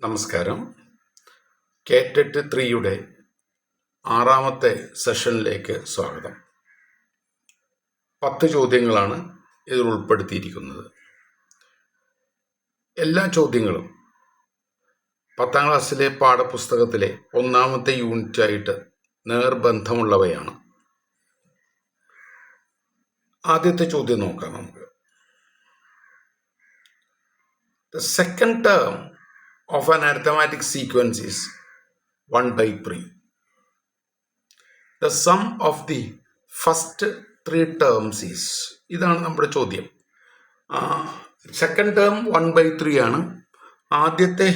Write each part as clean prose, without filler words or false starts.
നമസ്കാരം. കേറ്ററ്റ് 3യുടെ 6ാമത്തെ സെഷനിലേക്ക് സ്വാഗതം. 10 ചോദ്യങ്ങളാണ് ഇതിൽ ഉൾപ്പെടുത്തിയിരിക്കുന്നത്. എല്ലാ ചോദ്യങ്ങളും 10ാം ക്ലാസ്സിലെ പാഠപുസ്തകത്തിലെ 1ാമത്തെ യൂണിറ്റായിട്ട് നേർബന്ധമുള്ളവയാണ്. ആദ്യത്തെ ചോദ്യം നോക്കാം നമുക്ക്. The second term of an arithmetic sequence is 1/3. The sum of the first 3 terms is, ഇതാണ് നമ്മുടെ ചോദ്യം. സെക്കൻഡ് ടേം 1/3 ആണ്. ആദ്യത്തെ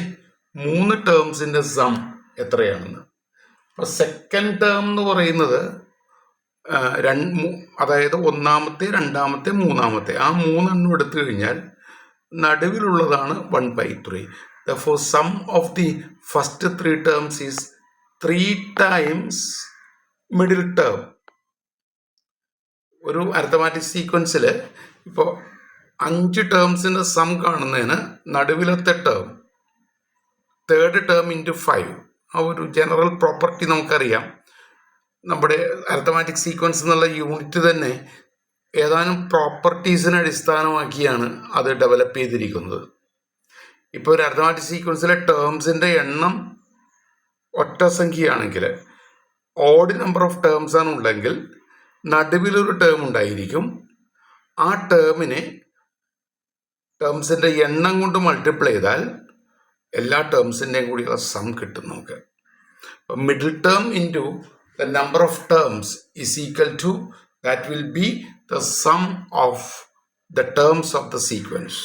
3 ടേംസിൻ്റെ സം എത്രയാണെന്ന്. അപ്പോൾ സെക്കൻഡ് ടേം എന്ന് പറയുന്നത് അതായത് 1ാമത്തെ 2ാമത്തെ 3ാമത്തെ ആ 3 എടുത്തു കഴിഞ്ഞാൽ നടുവിലുള്ളതാണ് 1/3. Therefore, sum of the first 3 terms is 3 times middle term. ഒരു അരിത്തമാറ്റിക് സീക്വൻസിൽ ഇപ്പോൾ 5 ടേംസിൻ്റെ സം കാണുന്നതിന് നടുവിലത്തെ ടേം തേർഡ് ടേം ഇൻറ്റു 5 ആ ഒരു ജനറൽ പ്രോപ്പർട്ടി നമുക്കറിയാം. നമ്മുടെ അരിത്തമാറ്റിക് സീക്വൻസ് എന്നുള്ള യൂണിറ്റ് തന്നെ ഏതാനും പ്രോപ്പർട്ടീസിനെ അടിസ്ഥാനമാക്കിയാണ് അത് ഡെവലപ്പ് ചെയ്തിരിക്കുന്നത്. ഇപ്പോൾ ഒരു അരിത്തമാറ്റിക് സീക്വൻസിലെ ടേംസിൻ്റെ എണ്ണം ഒറ്റ സംഖ്യയാണെങ്കിൽ ഓഡ് നമ്പർ ഓഫ് ടേംസ് ആണ് ഉണ്ടെങ്കിൽ നടുവിലൊരു ടേം ഉണ്ടായിരിക്കും. ആ ടേംസിൻ്റെ എണ്ണം കൊണ്ട് മൾട്ടിപ്ലൈ ചെയ്താൽ എല്ലാ ടേംസിൻ്റെയും കൂടിയുള്ള സം കിട്ടും നമുക്ക്. അപ്പം middle term into the number of terms is equal to that will be the sum of the terms of the sequence.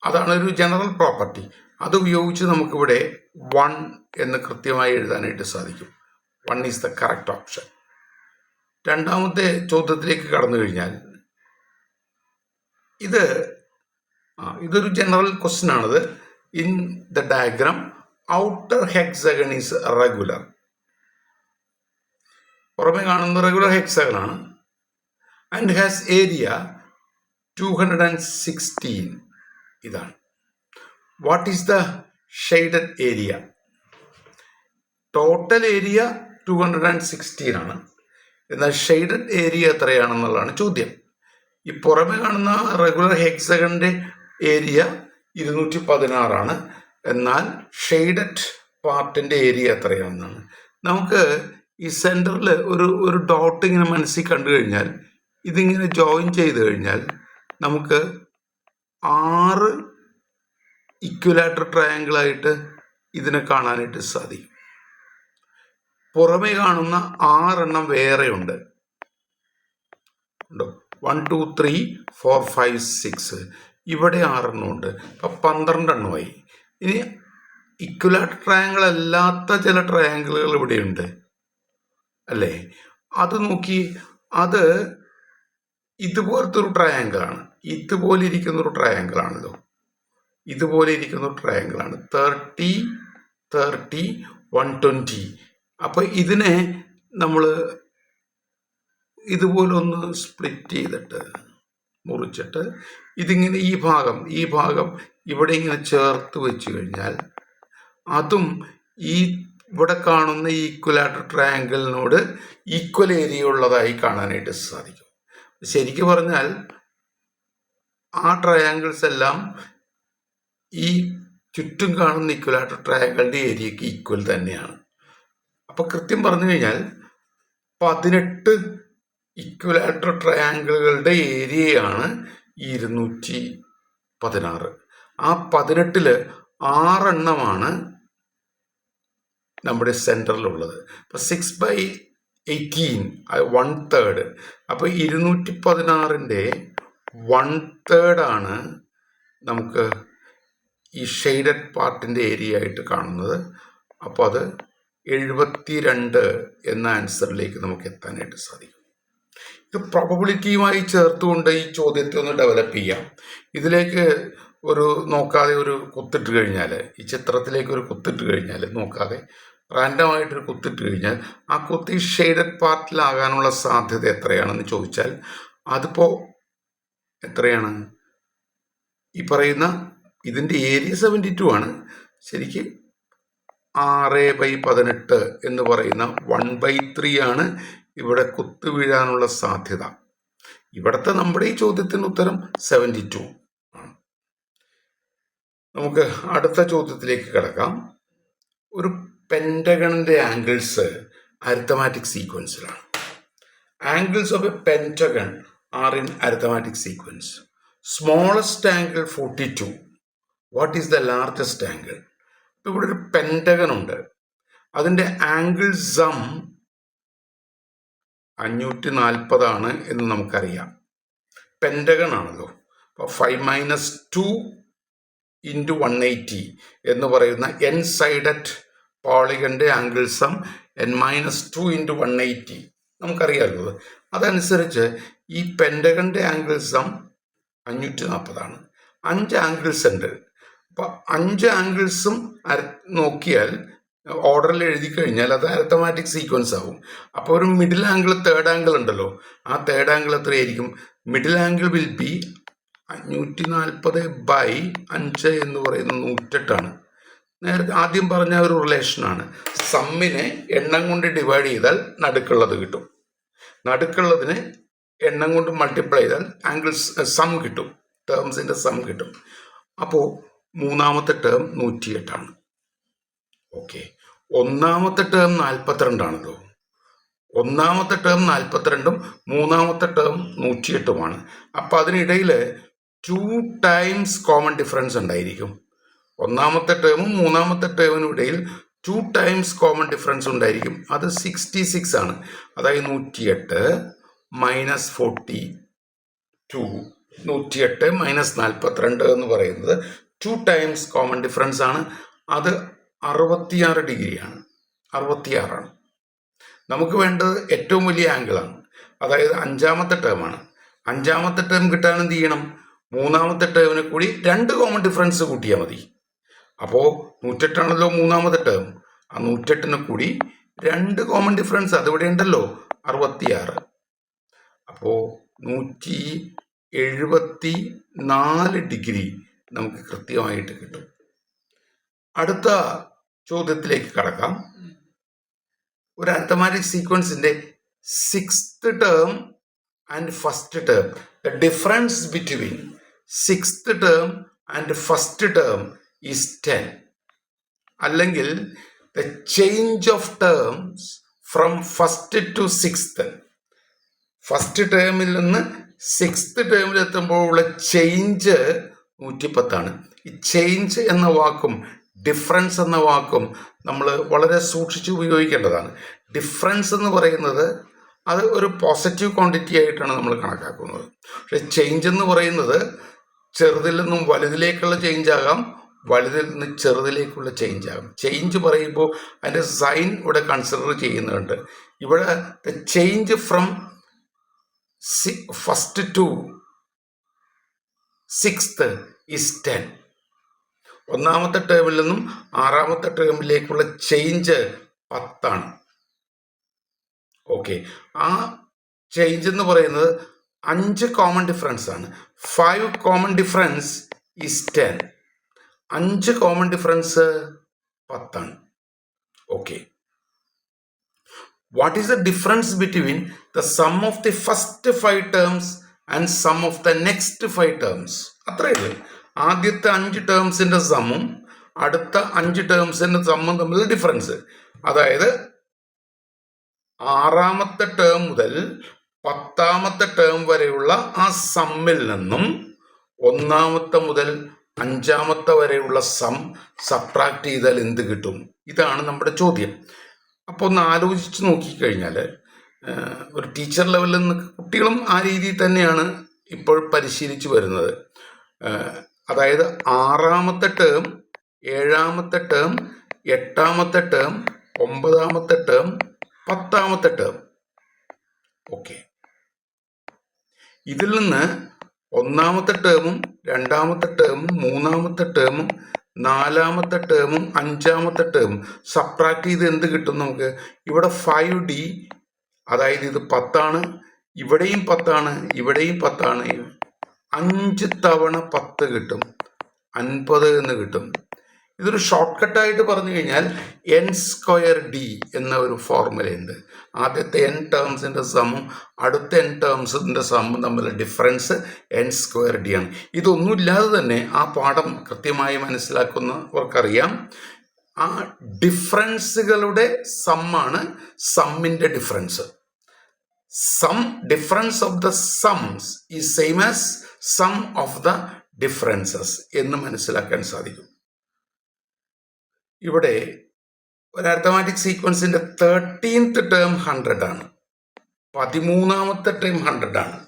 അതാണ് ഒരു ജനറൽ പ്രോപ്പർട്ടി. അത് ഉപയോഗിച്ച് നമുക്കിവിടെ 1 എന്ന് കൃത്യമായി എഴുതാനായിട്ട് സാധിക്കും. 1 ഈസ് ദ കറക്റ്റ് ഓപ്ഷൻ. രണ്ടാമത്തെ ചോദ്യത്തിലേക്ക് കടന്നു കഴിഞ്ഞാൽ ഇതൊരു ജനറൽ ക്വസ്റ്റ്യൻ ആണിത്. In the diagram outer hexagon is regular. പുറമെ കാണുന്ന റെഗുലർ ഹെക്സഗൺ ആണ് ആൻഡ് ഹാസ് ഏരിയ 216. ഇതാണ്. What is the shaded area? Total area 216 ആണ്. എന്നാൽ ഷെയ്ഡഡ് ഏരിയ എത്രയാണെന്നുള്ളതാണ് ചോദ്യം. ഈ പുറമെ കാണുന്ന റെഗുലർ ഹെക്സഗണിൻ്റെ ഏരിയ 216 ആണ്. എന്നാൽ ഷെയ്ഡഡ് പാർട്ടിൻ്റെ ഏരിയ എത്രയാണെന്നാണ്. നമുക്ക് ഈ സെൻറ്ററിൽ ഒരു ഡോട്ട് ഇങ്ങനെ മനസ്സിൽ കണ്ടു കഴിഞ്ഞാൽ ഇതിങ്ങനെ ജോയിൻ ചെയ്ത് കഴിഞ്ഞാൽ നമുക്ക് 6 ഇക്വലാറ്റർ ട്രയാങ്കിളായിട്ട് ഇതിനെ കാണാനായിട്ട് സാധിക്കും. പുറമേ കാണുന്ന 6 എണ്ണം വേറെയുണ്ട്. 1 2 3 4 5 6 ഇവിടെ 6 എണ്ണമുണ്ട്. അപ്പം 12 എണ്ണമായി. ഇനി ഇക്വലാറ്റർ ട്രയാങ്കിൾ അല്ലാത്ത ചില ട്രയാങ്കിളുകൾ ഇവിടെയുണ്ട് അല്ലേ? അത് നോക്കി, അത് ഇതുപോലത്തെ ഒരു ട്രയാങ്കിളാണ്. ഇതുപോലെ ഇരിക്കുന്നൊരു ട്രയാങ്കിളാണല്ലോ. ഇതുപോലെ ഇരിക്കുന്നൊരു ട്രയാങ്കിളാണ്. 30 30 120. അപ്പോൾ ഇതിനെ നമ്മൾ ഇതുപോലെ ഒന്ന് സ്പ്ലിറ്റ് ചെയ്തിട്ട് മുറിച്ചിട്ട് ഇതിങ്ങനെ ഈ ഭാഗം ഇവിടെ ഇങ്ങനെ ചേർത്ത് വെച്ച് കഴിഞ്ഞാൽ അതും ഇവിടെ കാണുന്ന ഈക്വലാറ്റർ ട്രയാങ്കിളിനോട് ഈക്വൽ ഏരിയ ഉള്ളതായി കാണാനായിട്ട് സാധിക്കും. ശരിക്കും പറഞ്ഞാൽ ആ ട്രയാങ്കിൾസ് എല്ലാം ഈ ചുറ്റും കാണുന്ന ഈക്വലാറ്റർ ട്രയാങ്കിളിൻ്റെ ഏരിയക്ക് ഈക്വൽ തന്നെയാണ്. അപ്പോൾ കൃത്യം പറഞ്ഞു കഴിഞ്ഞാൽ 18 ഇക്വലാറ്റർ ട്രയാങ്കിളുകളുടെ ഏരിയയാണ് 216. ആ 18ൽ 6 എണ്ണമാണ് നമ്മുടെ സെൻറ്ററിലുള്ളത്. അപ്പോൾ 6/18 1/3. അപ്പോൾ 216ൻ്റെ 1/3 ആണ് നമുക്ക് ഈ ഷെയ്ഡഡ് പാർട്ടിൻ്റെ ഏരിയ ആയിട്ട് കാണുന്നത്. അപ്പോൾ അത് 72 എന്ന ആൻസറിലേക്ക് നമുക്ക് എത്താനായിട്ട് സാധിക്കും. ഇത് പ്രോബബിലിറ്റിയുമായി ചേർത്തുകൊണ്ട് ഈ ചോദ്യത്തെ ഒന്ന് ഡെവലപ്പ് ചെയ്യാം. ഇതിലേക്ക് നോക്കാതെ ഒരു കുത്തിട്ട് കഴിഞ്ഞാൽ, ഈ ചിത്രത്തിലേക്ക് ഒരു കുത്തിട്ട് കഴിഞ്ഞാൽ, നോക്കാതെ റാൻഡമായിട്ടൊരു കുത്തിട്ട് കഴിഞ്ഞാൽ ആ കുത്തി ഷെയ്ഡഡ് പാർട്ടിലാകാനുള്ള സാധ്യത എത്രയാണെന്ന് ചോദിച്ചാൽ അതിപ്പോൾ എത്രയാണ്? ഈ പറയുന്ന ഇതിൻ്റെ ഏരിയ 72 ആണ്. ശരിക്ക് 6/18 എന്ന് പറയുന്ന 1/3 ആണ് ഇവിടെ കുത്തു വീഴാനുള്ള സാധ്യത. ഇവിടുത്തെ നമ്മുടെ ഈ ചോദ്യത്തിന് ഉത്തരം 72 ആണ്. നമുക്ക് അടുത്ത ചോദ്യത്തിലേക്ക് കിടക്കാം. ഒരു പെൻറ്റഗണിന്റെ ആംഗിൾസ് അരിത്തമാറ്റിക് സീക്വൻസിലാണ്. Angles of a pentagon are in arithmetic sequence. Smallest angle 42. What is the largest angle? ഇവിടെ ഒരു പെൻറ്റഗൺ ഉണ്ട്, അതിൻ്റെ ആംഗിൾ സം 540 ആണ് എന്ന് നമുക്കറിയാം. പെൻറ്റഗൺ ആണല്ലോ. അപ്പോൾ 5 - 2 × 180 എന്ന് പറയുന്ന എൻ സൈഡഡ് പോളിഗന്റെ ആംഗിൾ സം n-2 × 180 നമുക്കറിയാമല്ലോ. അതനുസരിച്ച് ഈ പെൻറ്റഗന്റെ ആംഗിൾ സം 540 ആണ്. 5 ആംഗിൾസ് ഉണ്ട്. അപ്പോൾ 5 ആംഗിൾസും നോക്കിയാൽ ഓർഡറിൽ എഴുതി കഴിഞ്ഞാൽ അത് അരിത്തമാറ്റിക് സീക്വൻസ് ആവും. അപ്പോൾ ഒരു മിഡിൽ ആംഗിൾ, തേർഡ് ആംഗിൾ ഉണ്ടല്ലോ, ആ തേർഡ് ആംഗിൾ എത്രയായിരിക്കും? മിഡിൽ ആംഗിൾ വിൽ ബി 540/5 എന്ന് പറയുന്നത് 108 ആണ്. നേരത്തെ ആദ്യം പറഞ്ഞ ഒരു റിലേഷനാണ്. സമ്മിനെ എണ്ണം കൊണ്ട് ഡിവൈഡ് ചെയ്താൽ നടുക്കുള്ളത് കിട്ടും, നടുക്കുള്ളതിന് എണ്ണം കൊണ്ട് മൾട്ടിപ്ലൈ ചെയ്താൽ ആംഗിൾ സം കിട്ടും, ടേംസിൻ്റെ സം കിട്ടും. അപ്പോൾ മൂന്നാമത്തെ ടേം 108 ആണ്. ഓക്കെ, ഒന്നാമത്തെ ടേം 42 ആണല്ലോ. ഒന്നാമത്തെ ടേം 42ഉം മൂന്നാമത്തെ ടേം 108ഉമാണ്. അപ്പം അതിനിടയിൽ 2 ടൈംസ് കോമൺ ഡിഫറൻസ് ഉണ്ടായിരിക്കും. ഒന്നാമത്തെ ടേമും മൂന്നാമത്തെ ടേമിനും ഇടയിൽ 2 ടൈംസ് കോമൺ ഡിഫറൻസ് ഉണ്ടായിരിക്കും. അത് 66 ആണ്. അതായത് 108 - 42, 108 - 42 എന്ന് പറയുന്നത് 2 ടൈംസ് കോമൺ ഡിഫറൻസ് ആണ്. അത് 66 ഡിഗ്രിയാണ്, 66 ആണ്. നമുക്ക് വേണ്ടത് ഏറ്റവും വലിയ ആംഗിളാണ്, അതായത് 5ാമത്തെ ടേമാണ്. 5ാമത്തെ ടേം കിട്ടാൻ എന്ത് ചെയ്യണം? മൂന്നാമത്തെ ടേമിനെ കൂടി 2 കോമൺ ഡിഫറൻസ് കൂട്ടിയാൽ മതി. അപ്പോൾ 108 ആണല്ലോ മൂന്നാമത്തെ ടേം, ആ 108നെ കൂടി 2 കോമൺ ഡിഫറൻസ് അതിവിടെ ഉണ്ടല്ലോ, 66. അപ്പോൾ 174 ഡിഗ്രി നമുക്ക് കൃത്യമായിട്ട് കിട്ടും. അടുത്ത ചോദ്യത്തിലേക്ക് കടക്കാം. ഒരു അരിത്തമാറ്റിക് സീക്വൻസിന്റെ 6th term and first term, the difference between 6th term and first term is 10. അല്ലെങ്കിൽ the change of terms from first to 6th. First ടേമിൽ നിന്ന് 6th ടേമിൽ എത്തുമ്പോഴുള്ള ചേഞ്ച് 110 ആണ്. ഈ ചേഞ്ച് എന്ന വാക്കും ഡിഫറൻസ് എന്ന വാക്കും നമ്മൾ വളരെ സൂക്ഷിച്ച് ഉപയോഗിക്കേണ്ടതാണ്. ഡിഫറൻസ് എന്ന് പറയുന്നത് അത് ഒരു പോസിറ്റീവ് ക്വാണ്ടിറ്റി ആയിട്ടാണ് നമ്മൾ കണക്കാക്കുന്നത്. പക്ഷെ ചേഞ്ച് എന്ന് പറയുന്നത് ചെറുതിൽ നിന്നും വലുതിലേക്കുള്ള ചേഞ്ച് ആകാം, വലുതിൽ നിന്ന് ചെറുതിലേക്കുള്ള ചേഞ്ച് ആകും. ചേഞ്ച് പറയുമ്പോൾ അതിൻ്റെ സൈൻ ഇവിടെ കൺസിഡർ ചെയ്യുന്നുണ്ട്. ഇവിടെ the change from first to 6th is 10. ഒന്നാമത്തെ ടേമിൽ നിന്നും 6ാമത്തെ ടേമിലേക്കുള്ള ചേഞ്ച് 10 ആണ്. ഓക്കെ, ആ ചേഞ്ച് എന്ന് പറയുന്നത് 5 കോമൺ ഡിഫറൻസ് ആണ്. 5 common difference is 10. 5 common difference 10 ആണ്. Okay, what is the difference between the sum of the first 5 terms and sum of the next 5 terms? അത്രയേ ഉള്ളൂ. ആദ്യത്തെ 5 ടേംസിന്റെ സമ്മും അടുത്ത 5 ടേംസിന്റെ സമ്മും തമ്മിലുള്ള ഡിഫറൻസ്. അതായത് 6ാമത്തെ ടേം മുതൽ 10ാമത്തെ ടേം വരെയുള്ള ആ സമ്മിൽ നിന്നും 1ാമത്തെ മുതൽ 5ാമത്തെ വരെയുള്ള സം സബ്ട്രാക്ട് ചെയ്താൽ എന്ത് കിട്ടും? ഇതാണ് നമ്മുടെ ചോദ്യം. അപ്പോൾ ഒന്ന് ആലോചിച്ച് നോക്കിക്കഴിഞ്ഞാൽ ഒരു ടീച്ചർ ലെവലിൽ നിന്ന് കുട്ടികളും ആ രീതിയിൽ തന്നെയാണ് ഇപ്പോൾ പരിശീലിച്ചു വരുന്നത്. അതായത് 6ാമത്തെ ടേം, 7ാമത്തെ ടേം, 8ാമത്തെ ടേം, 9ാമത്തെ ടേം, 10ാമത്തെ ടേം. ഓക്കെ, ഇതിൽ നിന്ന് 1ാമത്തെ ടേമും 2ാമത്തെ ടേമും 3ാമത്തെ ടേമും 4ാമത്തെ ടേമും 5ാമത്തെ ടേമും സബ്ട്രാക്ട് ചെയ്ത് എന്ത് കിട്ടും നമുക്ക്? ഇവിടെ 5D, അതായത് ഇത് 10 ആണ്, ഇവിടെയും 10 ആണ്, ഇവിടെയും 10 ആണ്. 5 തവണ 10 കിട്ടും, 50 എന്ന് കിട്ടും. ഇതൊരു ഷോർട്ട് കട്ടായിട്ട് പറഞ്ഞു കഴിഞ്ഞാൽ n²d എന്ന ഒരു ഫോർമുലയുണ്ട്. ആദ്യത്തെ n ടേംസിൻ്റെ സമ്മും അടുത്ത n ടേംസിൻ്റെ സമ്മും തമ്മിലുള്ള ഡിഫറൻസ് n²d ആണ്. ഇതൊന്നുമില്ലാതെ തന്നെ ആ പാഠം കൃത്യമായി മനസ്സിലാക്കുന്നവർക്കറിയാം, ആ ഡിഫറൻസുകളുടെ സമ്മാണ് സമ്മിൻ്റെ difference. Difference of the sums is same as sum of the differences എന്ന് മനസ്സിലാക്കാൻ സാധിക്കും. ഇവിടെ ഒരു അരിത്തമാറ്റിക് സീക്വൻസിന്റെ 13th ടേം 100 ആണ്, 13ാമത്തെ ടേം 100 ആണ്.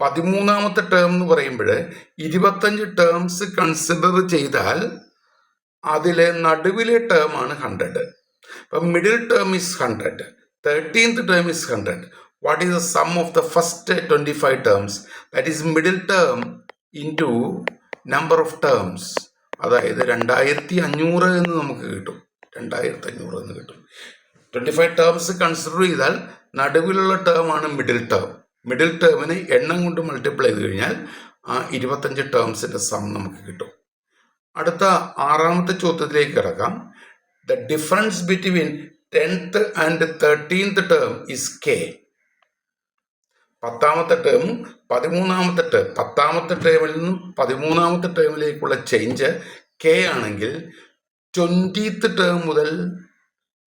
13ാമത്തെ ടേം എന്ന് പറയുമ്പോൾ 25 ടേംസ് കൺസിഡർ ചെയ്താൽ അതിലെ നടുവിലെ ടേം ആണ് 100. അപ്പം middle term is 100, 13th term is 100. What is the sum of the first 25 terms? That is middle term into number of terms. അതായത് 2500 എന്ന് നമുക്ക് കിട്ടും. 2500 എന്ന് കിട്ടും. 25 ടേംസ് കൺസിഡർ ചെയ്താൽ നടുവിലുള്ള ടേം ആണ് മിഡിൽ ടേം. മിഡിൽ ടേമിന് എണ്ണം കൊണ്ട് മൾട്ടിപ്ലൈ ചെയ്ത് കഴിഞ്ഞാൽ ആ 25 ടേംസിന്റെ സം നമുക്ക് കിട്ടും. അടുത്ത 6ാമത്തെ ചോദ്യത്തിലേക്ക് കിടക്കാം. The difference between 10th and 13th term is k. 10ാമത്തെ ടേമും 13ാമത്തെ ടേം, 10ാമത്തെ ടേമിൽ നിന്നും 13ാമത്തെ ടേമിലേക്കുള്ള ചേഞ്ച് k ആണെങ്കിൽ 20th ടേം മുതൽ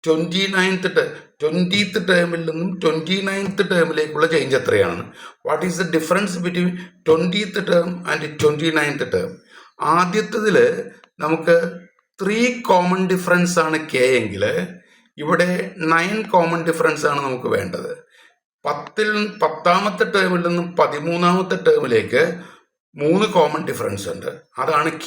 20th ടേമിൽ നിന്നും 29th ടേമിലേക്കുള്ള ചേഞ്ച് എത്രയാണ്? What is the difference between 20th term and 29th term? ആദ്യത്തതിൽ നമുക്ക് 3 കോമൺ ഡിഫറൻസ് ആണ് k എങ്കിൽ ഇവിടെ 9 കോമൺ ഡിഫറൻസ് ആണ് നമുക്ക് വേണ്ടത്. 10ാമത്തെ ടേമിൽ നിന്നും 13ാമത്തെ ടേമിലേക്ക് 3 കോമൺ ഡിഫറൻസ് ഉണ്ട്, അതാണ് k.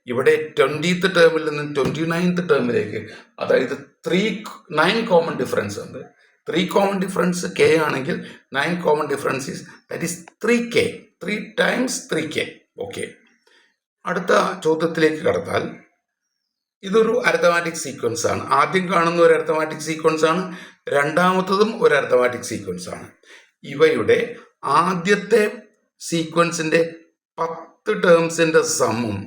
ഇവിടെ 20th ടേമിൽ നിന്നും 29th ടേമിലേക്ക് അതായത് 9 കോമൺ ഡിഫറൻസ് ഉണ്ട്. 3 കോമൺ ഡിഫറൻസ് k ആണെങ്കിൽ 9 common difference is that is 3k, 3 times 3k. Okay, അടുത്ത ചോദ്യത്തിലേക്ക് കടന്നാൽ ഇതൊരു അരിത്തമാറ്റിക് സീക്വൻസ് ആണ്. ആദ്യം കാണുന്ന ഒരു അരിത്തമാറ്റിക് സീക്വൻസ് ആണ്, രണ്ടാമത്തതും ഒരു അരിത്തമാറ്റിക് സീക്വൻസ് ആണ്. ഇവയുടെ ആദ്യത്തെ സീക്വൻസിന്റെ 10 ടേംസിന്റെ സമ്മും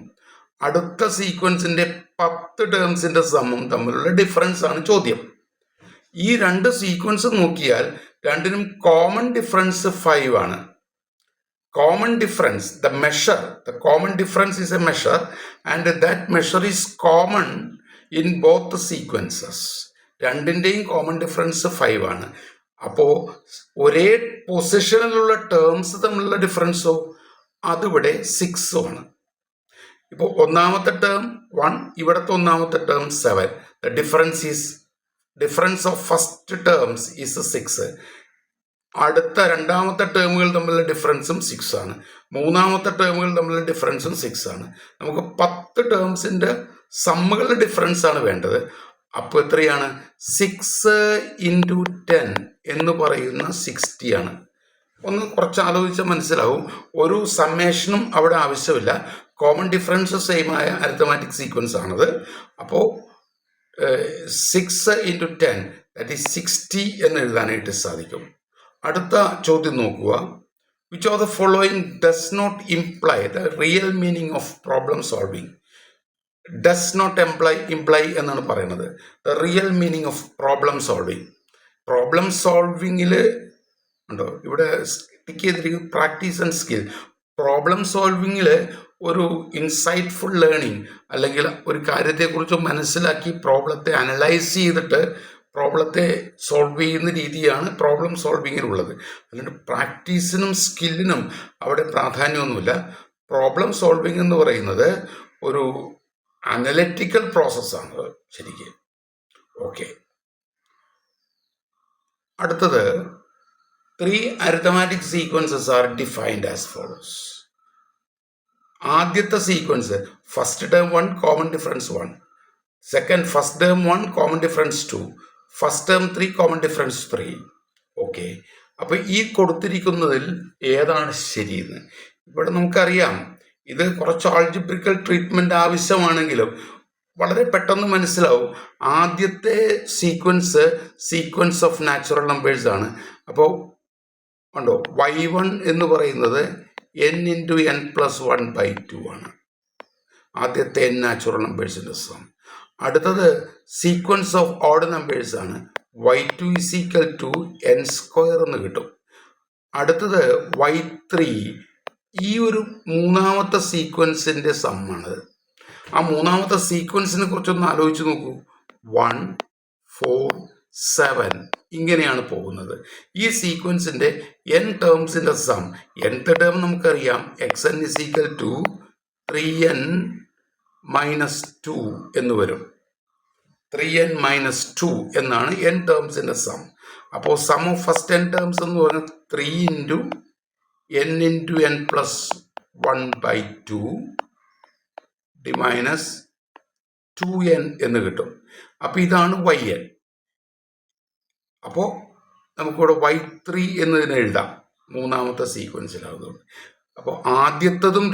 അടുത്ത സീക്വൻസിന്റെ 10 ടേംസിന്റെ സമ്മും തമ്മിലുള്ള ഡിഫറൻസ് ആണ് ചോദ്യം. ഈ രണ്ട് സീക്വൻസ് നോക്കിയാൽ രണ്ടിനും കോമൺ ഡിഫറൻസ് 5 ആണ്. Common difference, the common difference is a measure, and that measure is common in both the sequences. രണ്ടിൻ്റെയും കോമൺ ഡിഫറൻസ് 5 ആണ്. അപ്പോൾ ഒരേ പൊസിഷനിലുള്ള ടേംസ് തമ്മിലുള്ള ഡിഫറൻസോ അതിവിടെ 6 ആണ്. ഇപ്പോൾ ഒന്നാമത്തെ ടേം 1, ഇവിടുത്തെ ഒന്നാമത്തെ term 7. The difference of first terms is 6. അടുത്ത രണ്ടാമത്തെ ടേമുകൾ തമ്മിലുള്ള ഡിഫറൻസും 6 ആണ്. മൂന്നാമത്തെ ടേമുകൾ തമ്മിലുള്ള ഡിഫറൻസും 6 ആണ്. നമുക്ക് 10 ടേംസിന്റെ സമ്മുകളുടെ ഡിഫറൻസ് ആണ് വേണ്ടത്. അപ്പോൾ എത്രയാണ്? 6 × 10 എന്ന് പറയുന്ന 60 ആണ്. ഒന്ന് കുറച്ച് ആലോചിച്ചാൽ മനസ്സിലാവും, ഒരു സമ്മേഷനും അവിടെ ആവശ്യമില്ല. കോമൺ ഡിഫറൻസ് സെയിം ആയ അരിത്തമാറ്റിക് സീക്വൻസ് ആണത്. അപ്പോൾ 6 × 10 ദാറ്റ് ഈസ് 60 എന്ന് എഴുതാനായിട്ട് സാധിക്കും. അടുത്ത ചോദ്യം നോക്കുക. Which of the following does not imply the real meaning of problem solving? Does not imply എന്നാണ് പറയുന്നത്. The real meaning of problem solving. Problem സോൾവിങ്ങിൽ ഉണ്ടോ ഇവിടെ ടിക്ക് ചെയ്തിരിക്കും പ്രാക്ടീസ് ആൻഡ് സ്കിൽ. പ്രോബ്ലം സോൾവിങ്ങിൽ ഒരു ഇൻസൈറ്റ്ഫുൾ ലേണിംഗ് അല്ലെങ്കിൽ ഒരു കാര്യത്തെക്കുറിച്ച് മനസ്സിലാക്കി പ്രോബ്ലത്തെ അനലൈസ് ചെയ്തിട്ട് പ്രോബ്ലത്തെ സോൾവ് ചെയ്യുന്ന രീതിയാണ് പ്രോബ്ലം സോൾവിങ്ങിനുള്ളത്. അതുകൊണ്ട് പ്രാക്ടീസിനും സ്കില്ലിനും അവിടെ പ്രാധാന്യമൊന്നുമില്ല. പ്രോബ്ലം സോൾവിങ് എന്ന് പറയുന്നത് ഒരു അനലറ്റിക്കൽ പ്രോസസ്സാണ് ശരിക്കും. ഓക്കെ, അടുത്തത് 3 arithmetic sequences are defined as follows. ആദ്യത്തെ sequence first term 1 common difference 1, second first term 1 common difference 2, first term 3 common difference 3. Okay, അപ്പോൾ ഈ കൊടുത്തിരിക്കുന്നതിൽ ഏതാണ് ശരിയെന്ന് ഇവിടെ നമുക്കറിയാം. ഇത് കുറച്ച് ആൾജിബ്രിക്കൽ ട്രീറ്റ്മെൻറ്റ് ആവശ്യമാണെങ്കിലും വളരെ പെട്ടെന്ന് മനസ്സിലാവും. ആദ്യത്തെ സീക്വൻസ് ഓഫ് നാച്ചുറൽ നമ്പേഴ്സ് ആണ്. അപ്പോൾ ഉണ്ടോ y1 എന്ന് പറയുന്നത് n × n + 1/2 ആണ്. ആദ്യത്തെ n നാച്ചുറൽ നമ്പേഴ്സിൻ്റെ സം. അടുത്തത് സീക്വൻസ് ഓഫ് ഓഡ് നമ്പേഴ്സ് ആണ്. y2 is equal to n square എന്ന് കിട്ടും. അടുത്തത് y3, ഈ ഒരു മൂന്നാമത്തെ സീക്വൻസിൻ്റെ സമ്മാണ്. ആ മൂന്നാമത്തെ സീക്വൻസിനെ കുറിച്ചൊന്ന് ആലോചിച്ച് നോക്കൂ. 1, 4, 7 ഇങ്ങനെയാണ് പോകുന്നത്. ഈ സീക്വൻസിൻ്റെ n ടേംസിൻ്റെ സം, nth ടേം നമുക്കറിയാം xn is equal to 3n minus 2 എന്ന് വരും. 3n മൈനസ് 2 എന്നാണ് n ടേംസിൻ്റെ സം. അപ്പോൾ sum of first n terms എന്ന് പറഞ്ഞാൽ 3 into n into n plus 1/2 d minus 2n എന്ന് കിട്ടും. അപ്പോൾ ഇതാണ് yn. അപ്പോൾ നമുക്കിവിടെ y3 എന്നതിനെ എഴുതാം മൂന്നാമത്തെ സീക്വൻസിലാകുന്നത്. അപ്പോൾ ആദ്യത്തതും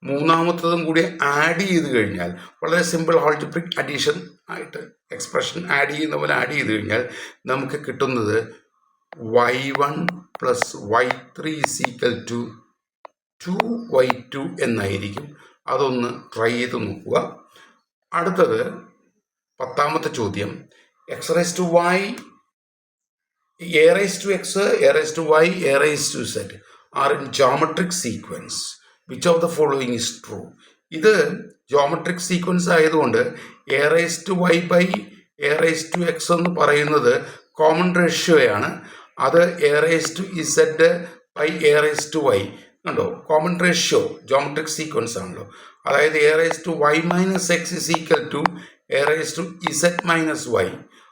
മൂന്നാമത്തതും കൂടി ആഡ് ചെയ്ത് കഴിഞ്ഞാൽ, വളരെ സിമ്പിൾ ആൾജിബ്രിക് അഡീഷൻ ആയിട്ട് എക്സ്പ്രഷൻ ആഡ് ചെയ്യുന്ന പോലെ ആഡ് ചെയ്ത് കഴിഞ്ഞാൽ നമുക്ക് കിട്ടുന്നത് y1 plus y3 is equal to 2y2 എന്നായിരിക്കും. അതൊന്ന് ട്രൈ ചെയ്ത് നോക്കുക. അടുത്തത് 10ാമത്തെ ചോദ്യം. x raised to y, a raised to x, a raised to y, a raised to z are in geometric sequence. Which of the following is true? ഇത് geometric sequence ആയതുകൊണ്ട് a raised to y by a raised to x എന്ന് പറയുന്നത് common റേഷ്യോയാണ്. അത് a raised to z by a raised to y കണ്ടോ, common ratio geometric sequence ആണല്ലോ. അതായത് a raised to y minus x is equal to a raised to z minus y.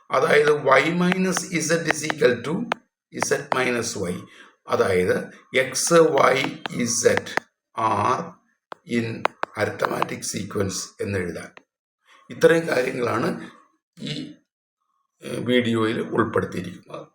അതായത് y minus z is equal to z minus y. അതായത് X Y z are in arithmetic sequence എന്നെഴുതാൻ. ഇത്രയും കാര്യങ്ങളാണ് ഈ വീഡിയോയിൽ ഉൾപ്പെടുത്തിയിരിക്കുന്നത്.